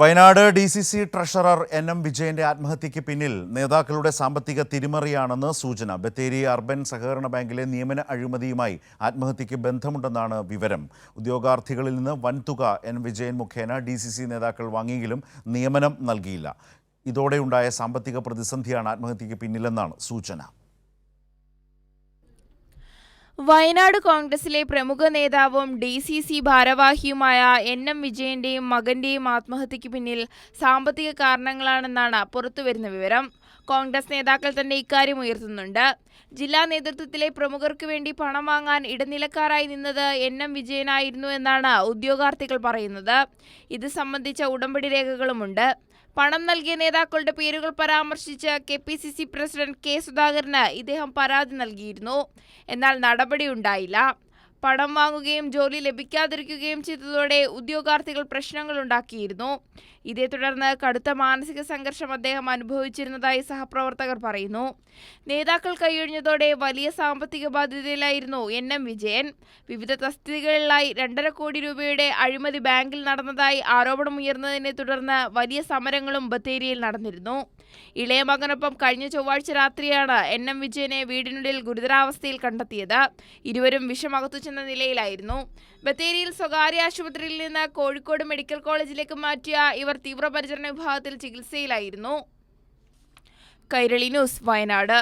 Wayanad DCC treasurer NM വിജയന്റെ ആത്മഹത്യയ്ക്ക് പിന്നിൽ നേതാക്കളുടെ സാമ്പത്തിക തിരിമറിയാണെന്ന് സൂചന. ബത്തേരി അർബൻ സഹകരണ ബാങ്കിലെ നിയമന അഴിമതിയുമായി ആത്മഹത്യയ്ക്ക് ബന്ധമുണ്ടെന്നാണ് വിവരം. ഉദ്യോഗാർത്ഥികളിൽ നിന്ന് വൻതുക വിജയൻ മുഖേന DCC നേതാക്കൾ വാങ്ങിയെങ്കിലും നിയമനം നൽകിയില്ല. ഇതോടെയുണ്ടായ സാമ്പത്തിക പ്രതിസന്ധിയാണ് ആത്മഹത്യയ്ക്ക് പിന്നിലെന്നാണ് സൂചന. വയനാട് കോൺഗ്രസിലെ പ്രമുഖ നേതാവും DCC ഭാരവാഹിയുമായ NM വിജയന്റെയും മകന്റെയും ആത്മഹത്യയ്ക്ക് പിന്നിൽ സാമ്പത്തിക കാരണങ്ങളാണെന്നാണ് പുറത്തുവരുന്ന വിവരം. കോൺഗ്രസ് നേതാക്കൾ തന്നെ ഇക്കാര്യം ഉയർത്തുന്നുണ്ട്. ജില്ലാ നേതൃത്വത്തിലെ പ്രമുഖർക്ക് വേണ്ടി പണം വാങ്ങാൻ ഇടനിലക്കാരായി നിന്നത് NM വിജയനായിരുന്നു എന്നാണ് ഉദ്യോഗാർത്ഥികൾ പറയുന്നത്. ഇത് സംബന്ധിച്ച ഉടമ്പടി രേഖകളുമുണ്ട്. പണം നൽകിയ നേതാക്കളുടെ പേരുകൾ പരാമർശിച്ച് KPCC പ്രസിഡന്റ് K സുധാകരന് ഇദ്ദേഹം പരാതി നൽകിയിരുന്നു. എന്നാൽ നടപടിയുണ്ടായില്ല. പണം വാങ്ങുകയും ജോലി ലഭിക്കാതിരിക്കുകയും ചെയ്തതോടെ ഉദ്യോഗാർത്ഥികൾ പ്രശ്നങ്ങളുണ്ടാക്കിയിരുന്നു. ഇതേ തുടർന്ന് കടുത്ത മാനസിക സംഘർഷം അദ്ദേഹം അനുഭവിച്ചിരുന്നതായി സഹപ്രവർത്തകർ പറയുന്നു. നേതാക്കൾ കൈയൊഴിഞ്ഞതോടെ വലിയ സാമ്പത്തിക ബാധ്യതയിലായിരുന്നു NM വിജയൻ. വിവിധ തസ്തികകളിലായി 2.5 കോടി രൂപയുടെ അഴിമതി ബാങ്കിൽ നടന്നതായി ആരോപണമുയർന്നതിനെ തുടർന്ന് വലിയ സമരങ്ങളും ബത്തേരിയിൽ നടന്നിരുന്നു. ഇളയ മകനൊപ്പം കഴിഞ്ഞ ചൊവ്വാഴ്ച രാത്രിയാണ് NM വിജയനെ വീടിനുള്ളിൽ ഗുരുതരാവസ്ഥയിൽ കണ്ടെത്തിയത്. ഇരുവരും വിഷമകത്തു ചെന്ന നിലയിലായിരുന്നു. ബത്തേരിയിൽ സ്വകാര്യ ആശുപത്രിയിൽ നിന്ന് കോഴിക്കോട് മെഡിക്കൽ കോളേജിലേക്ക് മാറ്റിയ ഇവർ തീവ്രപരിചരണ വിഭാഗത്തിൽ ചികിത്സയിലായിരുന്നു. കൈരളി ന്യൂസ്, വയനാട്.